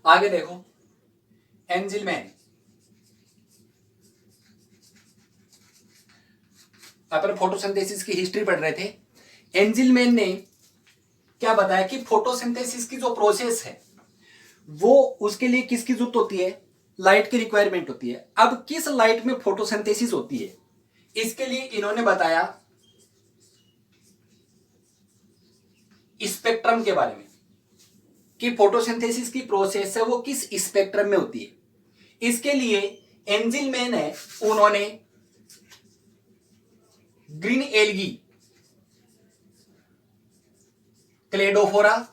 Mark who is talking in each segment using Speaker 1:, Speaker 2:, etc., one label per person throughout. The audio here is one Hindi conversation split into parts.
Speaker 1: आगे देखो, एंजिलमैन, अपन फोटोसिंथेसिस की हिस्ट्री पढ़ रहे थे। एंजिलमैन ने क्या बताया कि फोटोसिंथेसिस की जो प्रोसेस है वो उसके लिए किसकी जरूरत होती है, लाइट की रिक्वायरमेंट होती है। अब किस लाइट में फोटोसिंथेसिस होती है, इसके लिए इन्होंने बताया स्पेक्ट्रम के बारे में, कि फोटोसिंथेसिस की प्रोसेस है वो किस स्पेक्ट्रम में होती है। इसके लिए एंजिलमैन है, उन्होंने ग्रीन एल्गी, क्लेडोफोरा,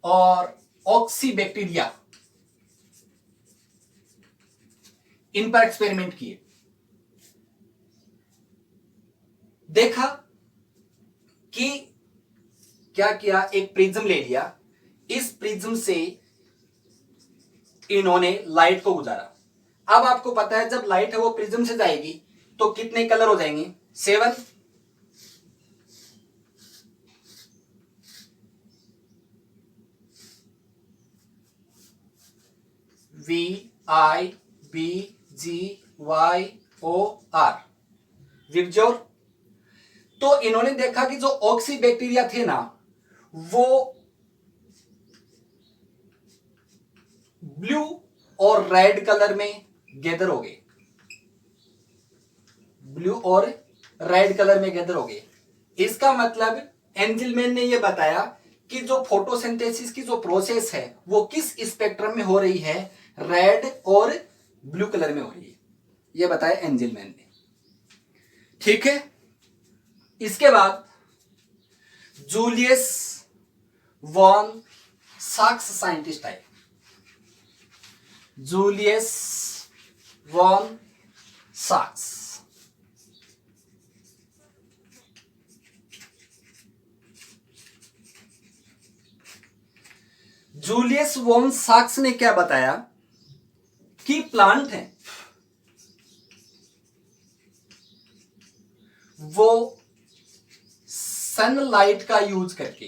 Speaker 1: और ऑक्सीबैक्टीरिया, इन पर एक्सपेरिमेंट किए। देखा कि क्या किया, एक प्रिज्म ले लिया, इस प्रिज्म से इन्होंने लाइट को गुजारा। अब आपको पता है जब लाइट है वो प्रिज्म से जाएगी तो कितने कलर हो जाएंगे, 7। VIBGYOR, विबजोर। तो इन्होंने देखा कि जो ऑक्सी बैक्टीरिया थे ना वो ब्लू और रेड कलर में गैदर हो गए, ब्लू और रेड कलर में गैदर हो गए। इसका मतलब एंजिलमैन ने यह बताया कि जो फोटोसिंथेसिस की जो प्रोसेस है वो किस स्पेक्ट्रम में हो रही है, रेड और ब्लू कलर में हो रही है, यह बताया एंजिलमैन ने। ठीक है, इसके बाद जूलियस वॉन साक्स साइंटिस्ट आए, जूलियस वॉन साक्स। जूलियस वॉन साक्स ने क्या बताया कि प्लांट है वो सनलाइट का यूज करके,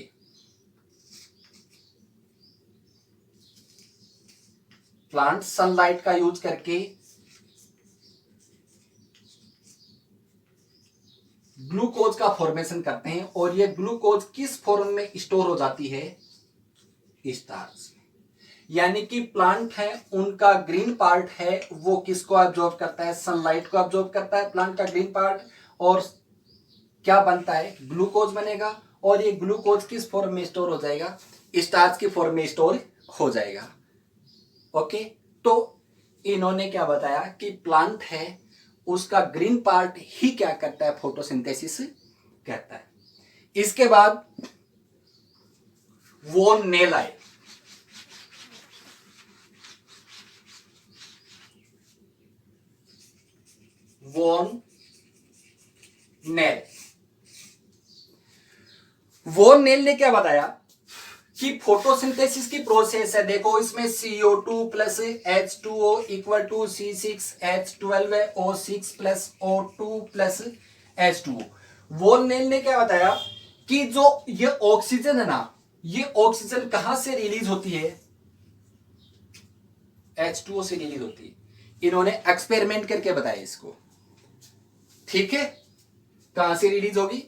Speaker 1: प्लांट सनलाइट का यूज करके ग्लूकोज का फॉर्मेशन करते हैं, और ये ग्लूकोज किस फॉर्म में स्टोर हो जाती है, स्टार्च में। यानी कि प्लांट है उनका ग्रीन पार्ट है वो किसको ऑब्जॉर्ब करता है, सनलाइट को ऑब्जॉर्ब करता है प्लांट का ग्रीन पार्ट, और क्या बनता है, ग्लूकोज बनेगा, और ये ग्लूकोज किस फॉर्म में स्टोर हो जाएगा, स्टार्च की फॉर्म में स्टोर हो जाएगा। ओके, तो इन्होंने क्या बताया कि प्लांट है उसका ग्रीन पार्ट ही क्या करता है, फोटोसिंथेसिस करता है। इसके बाद वॉन नेल आए, वॉन नेल। वॉन नेल ने क्या बताया कि फोटोसिंथेसिस की प्रोसेस है, देखो इसमें CO2 plus H2O equal to C6H12 है, O6 plus O2 plus H2O। Von nail ने क्या बताया कि जो ये ऑक्सीजन है ना, ये ऑक्सीजन कहां से रिलीज होती है, H2O से रिलीज होती है। इन्होंने एक्सपेरिमेंट करके बताया इसको। ठीक है, कहां से रिलीज होगी,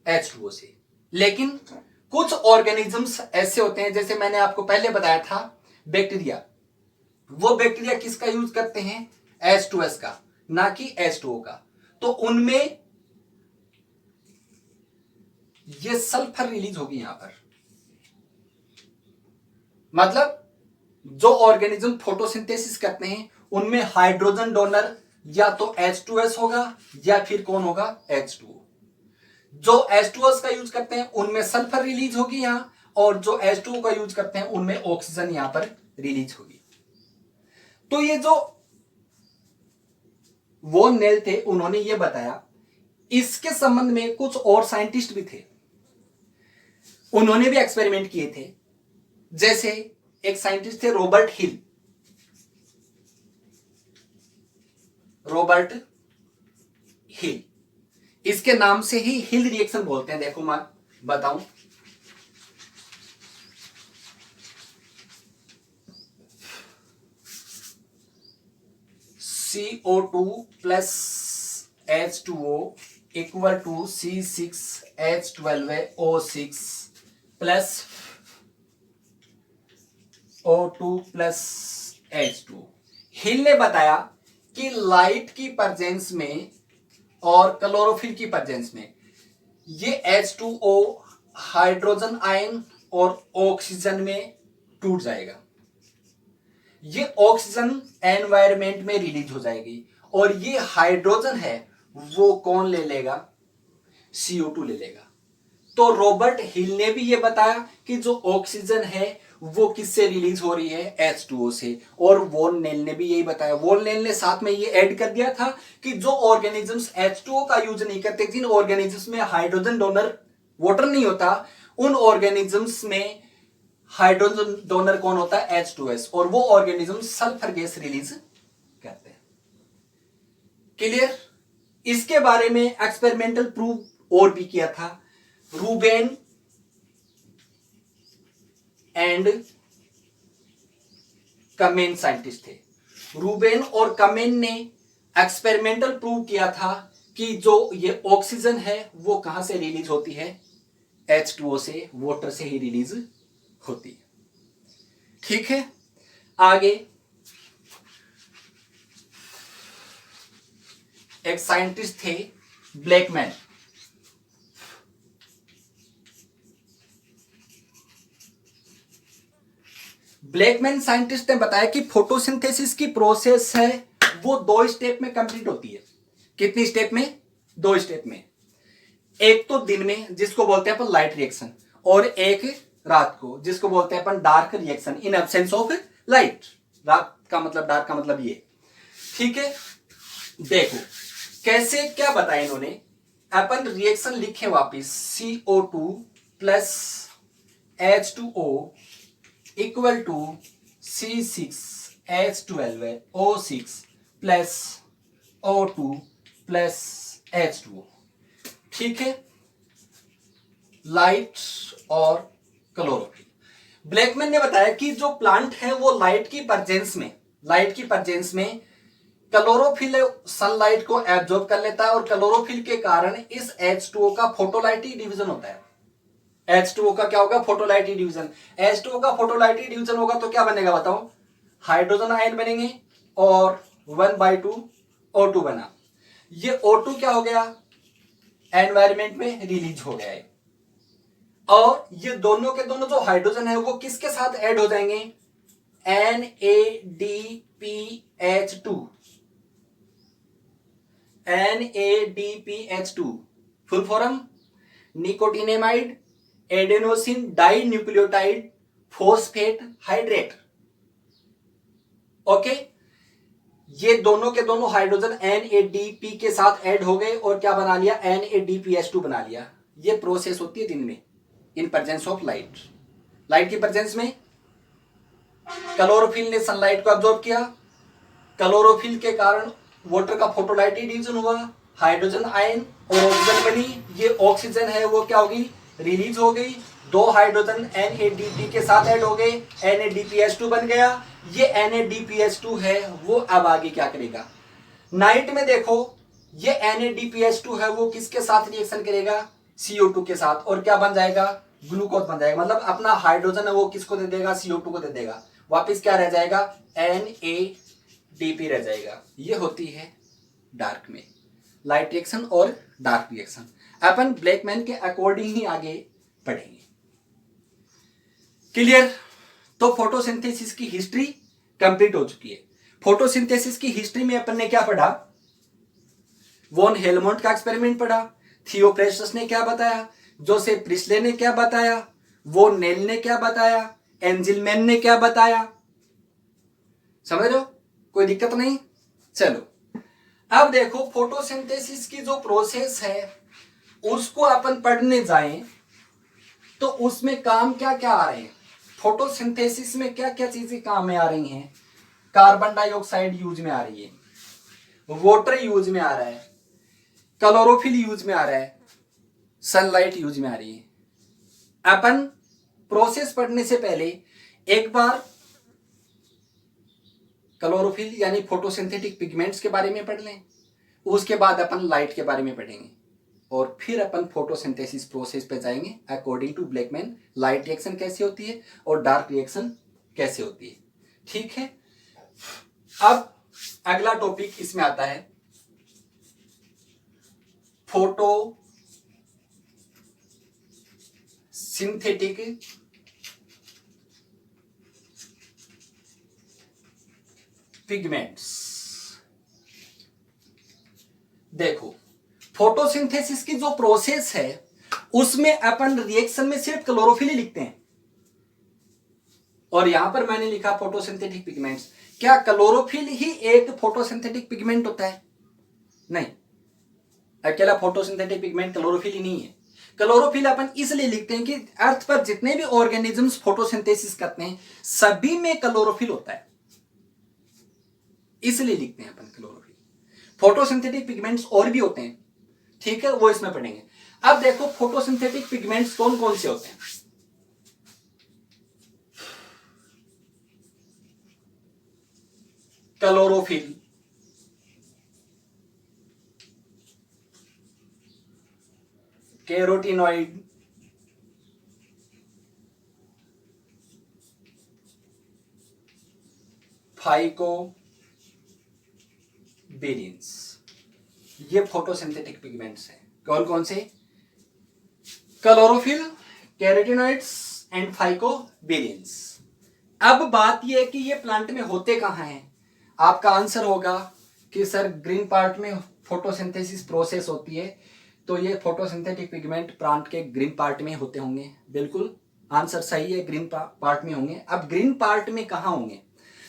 Speaker 1: H2O से। लेकिन कुछ ऑर्गेनिजम्स ऐसे होते हैं, जैसे मैंने आपको पहले बताया था बैक्टीरिया, वो बैक्टीरिया किसका यूज करते हैं, H2S का, ना कि H2O का। तो उनमें ये सल्फर रिलीज होगी यहां पर। मतलब जो ऑर्गेनिज्म फोटोसिंथेसिस करते हैं उनमें हाइड्रोजन डोनर या तो H2S होगा या फिर कौन होगा, H2O। जो H2S का यूज करते हैं उनमें सल्फर रिलीज होगी यहां, और जो H2O का यूज करते हैं उनमें ऑक्सीजन यहां पर रिलीज होगी। तो ये जो वो नेल थे उन्होंने ये बताया। इसके संबंध में कुछ और साइंटिस्ट भी थे, उन्होंने भी एक्सपेरिमेंट किए थे। जैसे एक साइंटिस्ट थे रॉबर्ट हिल, रॉबर्ट हिल, इसके नाम से ही हिल रिएक्शन बोलते हैं। देखो मैं बताऊं, CO2 plus H2O equal to C6H12O6 plus O2 plus H2। Hill ने बताया कि लाइट की प्रेजेंस में और क्लोरोफिल की प्रेजेंस में ये H2O हाइड्रोजन आयन और ऑक्सीजन में टूट जाएगा। ये ऑक्सीजन एनवायरमेंट में रिलीज हो जाएगी और ये हाइड्रोजन है वो कौन ले लेगा? CO2 ले लेगा। तो रॉबर्ट हिल ने भी ये बताया कि जो ऑक्सीजन है वो किससे रिलीज हो रही है? H2O से। और वॉन नेल ने भी यही बताया। वॉन नेल ने साथ में ये ऐड कर दिया था कि जो ऑर्गेनिजम्स H2O का यूज नहीं करते, जिन ऑर्गेनिजम्स में हाइड्रोजन डोनर वाटर नहीं होता, उन ऑर्गेनिजम्स में हाइड्रोजन डोनर कौन होता है? H2S। और वो ऑर्गेनिज्म सल्फर गैस रिलीज करते हैं। क्लियर? इसके बारे में एक्सपेरिमेंटल प्रूव और भी किया था। रूबेन एंड कमेन साइंटिस्ट थे। रूबेन और कमेन ने एक्सपेरिमेंटल प्रूव किया था कि जो ये ऑक्सीजन है वो कहां से रिलीज होती है? H2O से, वाटर से ही रिलीज होती है। ठीक है, आगे एक साइंटिस्ट थे ब्लैकमैन। ब्लैकमैन साइंटिस्ट ने बताया कि फोटोसिंथेसिस की प्रोसेस है वो 2 स्टेप में कंप्लीट होती है। कितनी स्टेप में? 2 स्टेप में। एक तो दिन में जिसको बोलते हैं अपन लाइट रिएक्शन, और एक रात को जिसको बोलते हैं अपन dark reaction in absence of light. रात का मतलब, डार्क का मतलब ये। ठीक है, देखो कैसे क्या बताया इन्होंने। अपन रिएक्शन लिखे वापिस, CO2 plus H2O equal to C6H12O6 plus O2 plus H2O। ठीक है, लाइट और क्लोरोफिल। ब्लैकमैन ने बताया कि जो प्लांट है वो लाइट की प्रेजेंस में क्लोरोफिल सनलाइट को एब्जॉर्ब कर लेता है और क्लोरोफिल के कारण इस H2O का फोटोलाइटिक डिवीजन होता है। H2O का क्या होगा? Photolytic division. H2O का फोटोलाइटिक डिवीजन होगा तो क्या बनेगा बताओ? हाइड्रोजन आयन बनेंगे और 1/2 O2 बना। ये O2 क्या हो गया? एनवायरमेंट में रिलीज हो गया है। और ये दोनों के दोनों जो हाइड्रोजन है वो किसके साथ ऐड हो जाएंगे? NADPH2। NADPH2 full form nicotinamide adenosine dinucleotide phosphate hydrate. Okay, ये दोनों के दोनों हाइड्रोजन NADP के साथ ऐड हो गए और क्या बना लिया? NADPH2 बना लिया। ये प्रोसेस होती है दिन में in presence of light. Light की प्रेजेंस में क्लोरोफिल ने सनलाइट को अब्जॉर्ब किया। क्लोरोफिल के कारण वाटर का फोटोलाइटिक डिवीजन हुआ, हाइड्रोजन आयन और ऑक्सीजन बनी। ये ऑक्सीजन है वो क्या होगी? रिलीज हो गई। 2 हाइड्रोजन NADP के साथ ऐड हो गए, NADPH2 बन गया। ये NADPH2 है वो अब आगे क्या करेगा? नाइट में देखो, ये NADPH2 है वो किसके साथ रिएक्शन करेगा? CO2 के साथ, और क्या बन जाएगा? ग्लूकोज बन जाएगा। मतलब अपना हाइड्रोजन है वो किसको दे देगा? CO2 को दे देगा। वापिस क्या रह जाएगा? NADP रह जाएगा। ये होती है डार्क में लाइट रिएक्शन और डार्क रिएक्शन। अपन ब्लैकमैन के अकॉर्डिंग ही आगे पढ़ेंगे। क्लियर? तो फोटोसिंथेसिस की हिस्ट्री कंप्लीट हो चुकी है। फोटोसिंथेसिस की हिस्ट्री में अपन ने क्या पढ़ा? वॉन हेलमोंट का एक्सपेरिमेंट पढ़ा, थियोफ्रास्टस ने क्या बताया, जोसेफ प्रिस्ले ने क्या बताया, वॉन नेल ने क्या बताया, एंजिलमैन ने क्या बताया। समझ रहे हो? कोई दिक्कत नहीं? चलो अब देखो, फोटोसिंथेसिस की जो प्रोसेस है उसको अपन पढ़ने जाएं तो उसमें काम क्या क्या आ रहे हैं? फोटोसिंथेसिस में क्या क्या चीजें काम में आ रही हैं? कार्बन डाइऑक्साइड यूज में आ रही है, वाटर यूज में आ रहा है, क्लोरोफिल यूज में आ रहा है, सनलाइट यूज में आ रही है। अपन प्रोसेस पढ़ने से पहले एक बार क्लोरोफिल यानी फोटोसिंथेटिक पिगमेंट्स के बारे में पढ़ लें, उसके बाद अपन लाइट के बारे में पढ़ेंगे और फिर अपन फोटोसिंथेसिस प्रोसेस पे जाएंगे। According to Blackman light reaction कैसे होती है और डार्क रिएक्शन कैसे होती है। ठीक है, अब अगला टॉपिक इसमें आता है फोटो सिंथेटिक पिगमेंट्स। देखो, फोटोसिंथेसिस की जो प्रोसेस है उसमें अपन रिएक्शन में सिर्फ क्लोरोफिल ही लिखते हैं और यहां पर मैंने लिखा फोटोसिंथेटिक पिगमेंट्स। क्या क्लोरोफिल ही एक फोटोसिंथेटिक पिगमेंट होता है? नहीं, अकेला फोटोसिंथेटिक पिगमेंट क्लोरोफिल ही नहीं है। क्लोरोफिल अपन इसलिए लिखते हैं कि अर्थ पर जितने भी ऑर्गेनिजम्स फोटोसिंथेसिस करते हैं सभी में क्लोरोफिल होता है, इसलिए लिखते हैं अपन क्लोरोफिल। फोटोसिंथेटिक पिगमेंट्स और भी होते हैं, ठीक है, वो इसमें पढ़ेंगे। अब देखो फोटोसिंथेटिक पिगमेंट्स कौन कौन से होते हैं। क्लोरोफिल, कैरोटीनॉइड, फाइकोबिलिन्स, ये फोटोसिंथेटिक पिगमेंट्स हैं। कौन कौन से? Chlorophyll, carotenoids and phycobilins. अब बात यह है कि ये प्लांट में होते कहां हैं। आपका आंसर होगा कि सर ग्रीन पार्ट में फोटोसिंथेसिस प्रोसेस होती है, तो ये फोटोसिंथेटिक पिगमेंट प्लांट के ग्रीन पार्ट में होते होंगे। बिल्कुल आंसर सही है, ग्रीन पार्ट में होंगे। अब ग्रीन पार्ट में कहां होंगे?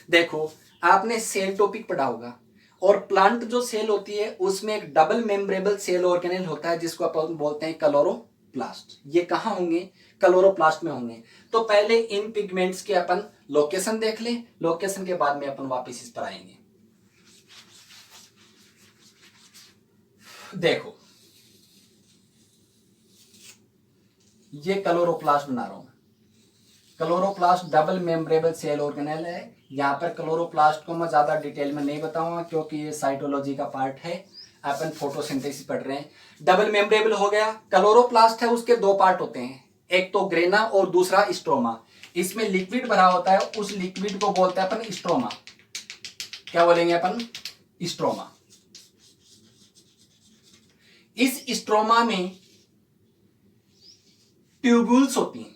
Speaker 1: देखो, आपने सेल टॉपिक पढ़ा होगा और प्लांट जो सेल होती है उसमें एक डबल मेम्ब्रेबल सेल ऑर्गेनेल होता है जिसको अपन बोलते हैं क्लोरोप्लास्ट। ये कहां होंगे? क्लोरोप्लास्ट में होंगे। तो पहले इन पिगमेंट्स के अपन लोकेशन देख लें, लोकेशन के बाद में अपन वापस इस पर आएंगे। देखो, ये क्लोरोप्लास्ट बना रहा हूं। क्लोरोप्लास्ट डबल मेम्ब्रेबल सेल ऑर्गेनेल है। यहां पर क्लोरोप्लास्ट को मैं ज्यादा डिटेल में नहीं बताऊंगा क्योंकि ये साइटोलॉजी का पार्ट है, अपन फोटोसिंथेसिस पढ़ रहे हैं। डबल मेम्ब्रेबल हो गया। क्लोरोप्लास्ट है, उसके दो पार्ट होते हैं, एक तो ग्रेना और दूसरा स्ट्रोमा। इसमें लिक्विड भरा होता है, उस लिक्विड को बोलते हैं अपन स्ट्रोमा। क्या बोलेंगे अपन? स्ट्रोमा। इस स्ट्रोमा में ट्यूब्यूल्स होती हैं,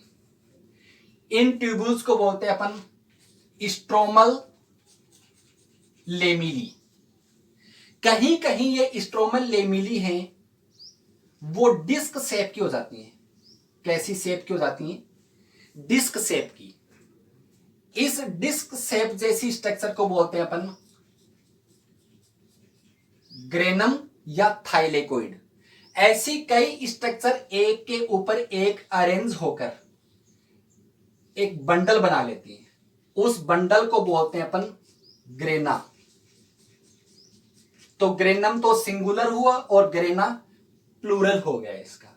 Speaker 1: इन ट्यूब्यूल्स को बोलते हैं अपन स्ट्रोमल लेमिली। कहीं कहीं ये स्ट्रोमल लेमिली हैं, वो डिस्क शेप की हो जाती हैं। कैसी शेप की हो जाती हैं? डिस्क शेप की। इस डिस्क शेप जैसी स्ट्रक्चर को बोलते हैं अपन ग्रेनम या थाइलेकोइड। ऐसी कई स्ट्रक्चर एक के ऊपर एक अरेंज होकर एक बंडल बना लेती है, उस बंडल को बोलते हैं अपन ग्रेना। तो ग्रेनम तो सिंगुलर हुआ और ग्रेना प्लूरल हो गया इसका,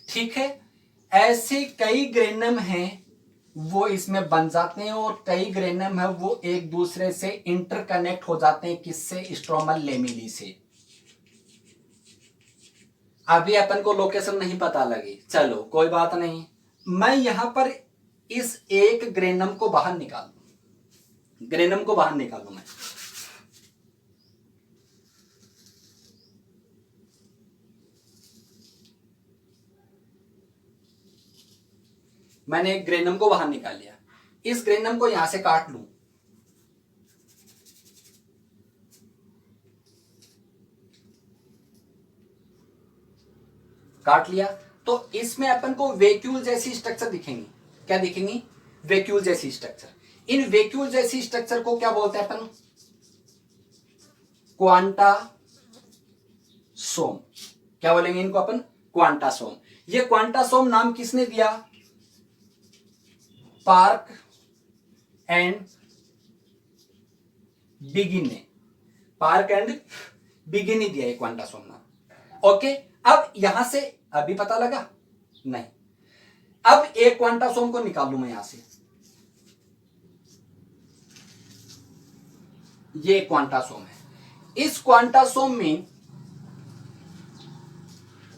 Speaker 1: ठीक है। ऐसे कई ग्रेनम हैं वो इसमें बन जाते हैं और कई ग्रेनम है वो एक दूसरे से इंटरकनेक्ट हो जाते हैं। किससे? स्ट्रोमल लेमिली से। अभी अपन को लोकेशन नहीं पता लगी, चलो कोई बात नहीं, मैं यहां पर इस एक ग्रेनम को बाहर निकाल दूं, ग्रेनम को बाहर निकालू मैं। मैंने एक ग्रेनम को बाहर निकाल लिया। इस ग्रेनम को यहां से काट लूं, काट लिया तो इसमें अपन को वैक्यूल जैसी स्ट्रक्चर दिखेंगी। क्या दिखेंगी? वैक्यूल जैसी स्ट्रक्चर। इन वैक्यूल जैसी स्ट्रक्चर को क्या बोलते हैं अपन? क्वांटा सोम। क्या बोलेंगे इनको अपन? क्वांटा सोम। ये क्वांटा सोम नाम किसने दिया? पार्क एंड बिगिन ने। पार्क एंड बिगिन ही दिया है क्वांटा सोम नाम। ओके, अब यहां से अभी पता लगा नहीं। अब एक क्वांटासोम को निकाल लू मैं यहां से, ये क्वांटासोम है। इस क्वांटासोम में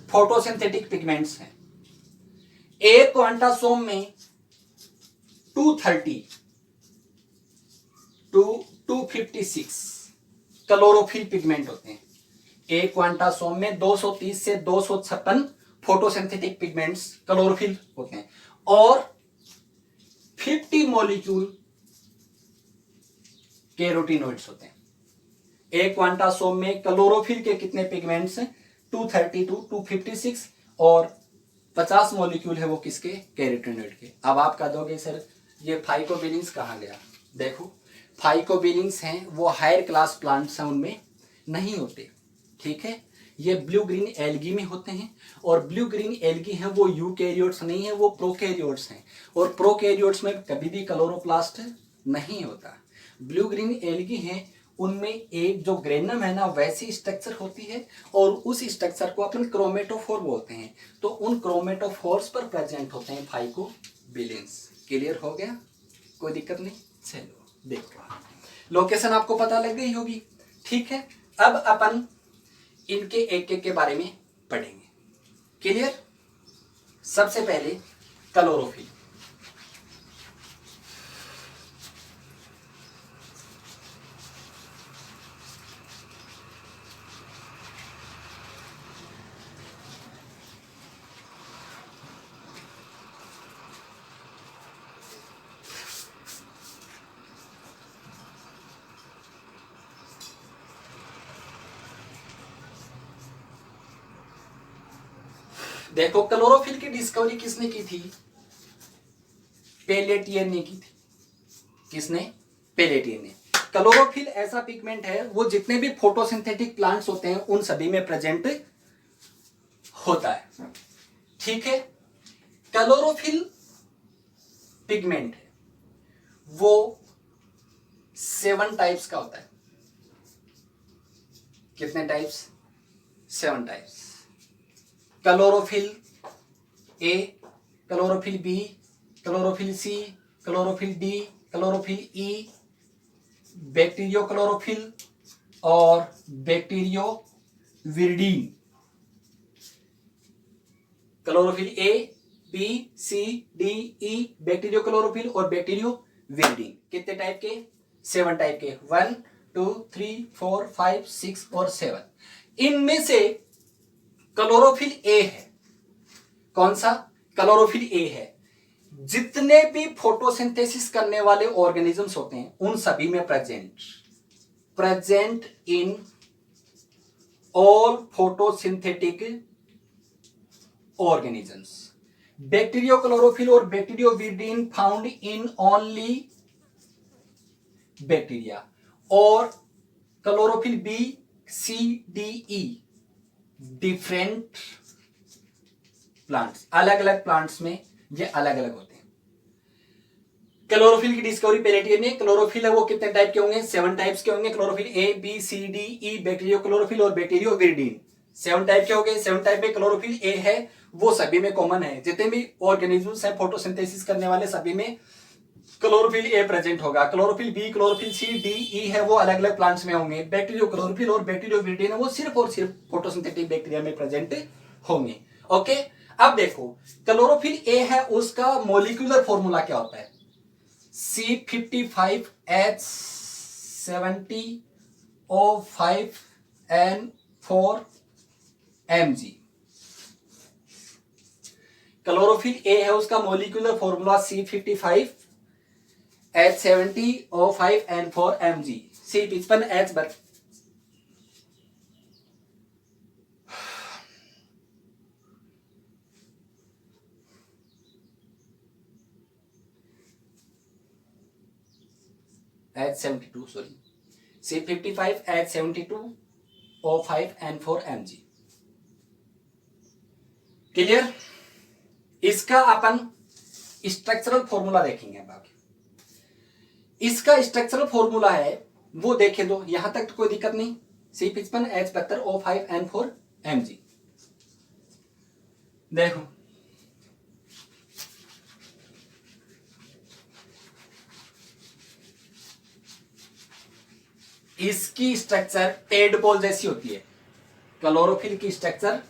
Speaker 1: फोटोसिंथेटिक पिगमेंट्स हैं। एक क्वांटासोम में 230 टू 256 क्लोरोफिल पिगमेंट होते हैं। एक क्वांटासोम में 230 से 256 फोटोसिंथेटिक पिगमेंट्स क्लोरोफिल होते हैं और 50 मॉलिक्यूल कैरोटीनॉइड्स होते हैं। एक क्वांटासोम में क्लोरोफिल के कितने पिगमेंट्स हैं? 230 टू 256 और 50 मॉलिक्यूल है वो किसके? कैरोटीनॉइड के। अब आप कह दोगे सर ये फाइकोबिलिन्स कहाँ गया? देखो, फाइकोबिलिन्स हैं वो हायर क्लास प्लांट्स हैं, उनमें नहीं होते, ठीक है। ये ब्लू ग्रीन एल्गी में होते हैं और ब्लू ग्रीन एल्गी हैं वो यूकैरियोट्स नहीं है, वो प्रोकैरियोट्स हैं और प्रोकैरियोट्स में कभी भी क्लोरोप्लास्ट नहीं होता। ब्लू ग्रीन एल्गी हैं उनमें एक जो ग्रेनम है ना वैसी स्ट्रक्चर होती है और उस स्ट्रक्चर को अपन क्रोमेटोफोर बोलते हैं। तो उन क्रोमेटोफोर्स पर प्रेजेंट होते हैं फाइकोबिलिन्स। क्लियर हो गया? कोई दिक्कत नहीं? चलो देखो, लोकेशन आपको पता लग गई होगी, ठीक है। अब अपन इनके एक एक के बारे में पढ़ेंगे। क्लियर? सबसे पहले क्लोरोफिल। देखो, क्लोरोफिल की डिस्कवरी किसने की थी? पेलेटियर ने की थी। किसने? पेलेटियर ने। क्लोरोफिल ऐसा पिगमेंट है वो जितने भी फोटोसिंथेटिक प्लांट्स होते हैं उन सभी में प्रेजेंट होता है, ठीक है। क्लोरोफिल पिगमेंट है वो 7 टाइप्स का होता है। कितने types? 7 types. Chlorophyll A, chlorophyll B, chlorophyll C, chlorophyll D, chlorophyll E, bacteriochlorophyll और bacterioviridin. Chlorophyll A, B, C, D, E, bacteriochlorophyll और बैक्टीरियो विरिडीन। कितने टाइप के? 7 टाइप के। 1 2 3 4 5 6 और 7। इनमें से क्लोरोफिल ए है। कौन सा? क्लोरोफिल ए है। जितने भी फोटोसिंथेसिस करने वाले ऑर्गेनिजम्स होते हैं उन सभी में present in all photosynthetic organisms. Bacteriochlorophyll और bacterioviridin found in only bacteria और chlorophyll B, C, D, E different plants. अलग अलग प्लांट्स में ये अलग अलग होते हैं। क्लोरोफिल की डिस्कवरी पेलेटियर ने। क्लोरोफिल है वो कितने टाइप के होंगे? 7 टाइप्स के होंगे। Chlorophyll A, B, C, D, E, bacteriochlorophyll और बैक्टीरियो विरिडीन 7 टाइप के हो गए। 7 टाइप में क्लोरोफिल ए है वो सभी में कॉमन है। जितने भी ऑर्गेनिजम्स हैं फोटोसिंथेसिस करने वाले सभी में क्लोरोफिल ए प्रेजेंट होगा। Chlorophyll B, chlorophyll C, D, E है वो अलग अलग प्लांट्स में होंगे। बैक्टीरियो क्लोरोफिल और बैक्टीरियो विरिडीन है वो सिर्फ और सिर्फ फोटोसिंथेटिक बैक्टीरिया में प्रेजेंट होंगे। ओके, अब देखो क्लोरोफिल ए है उसका मॉलिक्यूलर फॉर्मूला क्या होता है? C55H70O5N4Mg। क्लोरोफिल ए है उसका molecular formula C55H70O5N4Mg। C55H H72 sorry C55H72O5N4Mg। Clear? इसका अपन स्ट्रक्चरल फॉर्मूला देखेंगे। बाकी इसका स्ट्रक्चरल फॉर्मूला है वो देखे दो, यहां तक तो कोई दिक्कत नहीं। C55H72O5N4Mg। देखो इसकी स्ट्रक्चर टेडपोल जैसी होती है, क्लोरोफिल की स्ट्रक्चर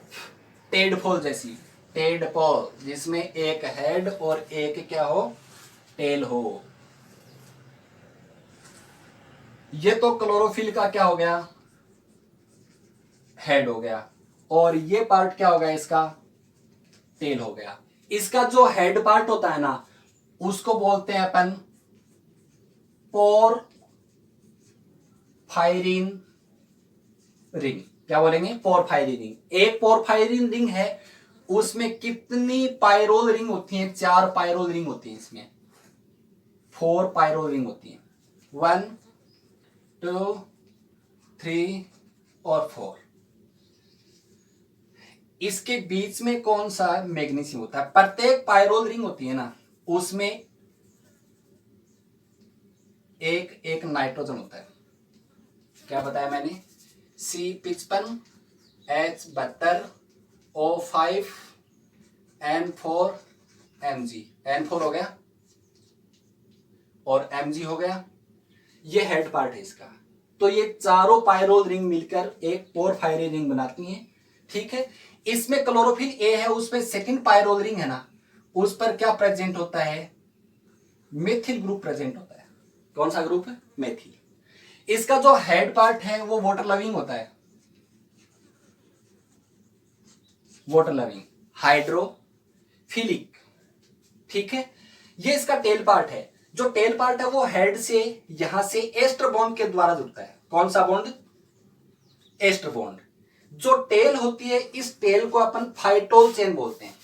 Speaker 1: टेडपोल जैसी, टेडपोल जिसमें एक हेड और एक क्या हो, टेल हो। ये तो क्लोरोफिल का क्या हो गया, हेड हो गया, और ये पार्ट क्या हो गया इसका, टेल हो गया। इसका जो हेड पार्ट होता है ना उसको बोलते हैं अपन पोर फायरिन रिंग। क्या बोलेंगे, पोरफायरिन रिंग। एक पोरफायरिन रिंग है, उसमें कितनी पायरोल रिंग होती हैं, 4 पायरोल रिंग होती हैं, इसमें 4 पायरोल रिंग होती हैं, 1 2 3 और 4। इसके बीच में कौन सा मैग्नीशियम होता है, प्रत्येक पायरोल रिंग होती है ना उसमें एक एक नाइट्रोजन होता है। क्या बताया मैंने, C55 H72 O5 N4 Mg, N4 हो गया और Mg हो गया। ये हेड पार्ट है इसका। तो ये चारों पायरोल रिंग मिलकर एक पोरफायरिन रिंग बनाती हैं, ठीक है। इसमें क्लोरोफिल ए है, उसमें सेकंड पायरोल रिंग है ना, उस पर क्या प्रेजेंट होता है, मेथिल ग्रुप प्रेजेंट होता है। कौन सा ग्रुप है, मेथिल। इसका जो हेड पार्ट है वो वाटर लविंग होता है, वाटर लविंग हाइड्रोफिलिक, ठीक है। ये इसका टेल पार्ट है। जो टेल पार्ट है वो हेड से यहां से एस्टर बॉन्ड के द्वारा जुड़ता है। कौन सा बॉन्ड, एस्टर बॉन्ड। जो टेल होती है इस टेल को अपन फाइटोल चेन बोलते हैं,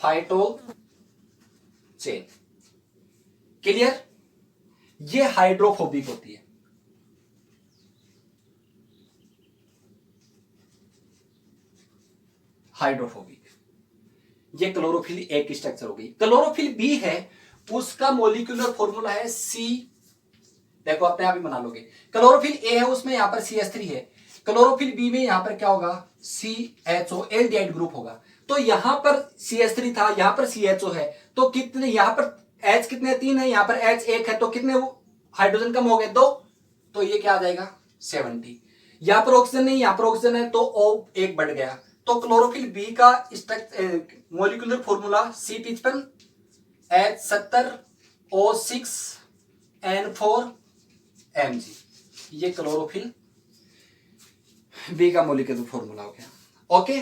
Speaker 1: फाइटोल चेन, क्लियर। ये हाइड्रोफोबिक होती है, हाइड्रोफोबिक। ये क्लोरोफिल ए की स्ट्रक्चर हो गई। क्लोरोफिल बी है, उसका मोलिकुलर फॉर्मूला है C। देखो अपने आप ही बना लोगे। क्लोरोफिल ए है उसमें यहां पर CH3 है, क्लोरोफिल बी में यहां पर क्या होगा, CHO, एल्डिहाइड ग्रुप होगा। तो यहां पर CH3 था, यहां पर CHO है, तो कितने यहां पर H कितने 3 है, यहां पर H 1 है, तो कितने हाइड्रोजन कम हो गए 2, तो ये क्या आ जाएगा 70। यहां पर ऑक्सीजन नहीं, यहां पर ऑक्सीजन है, तो O 1 बढ़ गया। तो क्लोरोफिल बी का molecular formula C55 H70 O6 N4 Mg। ये क्लोरोफिल बी का मोलिकुलर फॉर्मूला हो गया। ओके,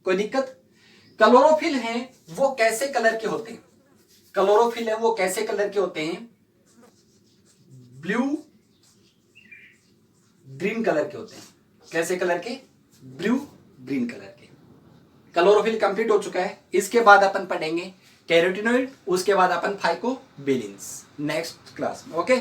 Speaker 1: कोई दिक्कत। क्लोरोफिल है वो कैसे कलर के होते हैं, क्लोरोफिल है वो कैसे कलर के होते हैं, ब्लू ग्रीन कलर के होते हैं। कैसे कलर के, ब्लू ग्रीन कलर के। क्लोरोफिल कंप्लीट हो चुका है। इसके बाद अपन पढ़ेंगे कैरोटीनॉइड, उसके बाद अपन फाइकोबिलिन्स नेक्स्ट क्लास में। ओके।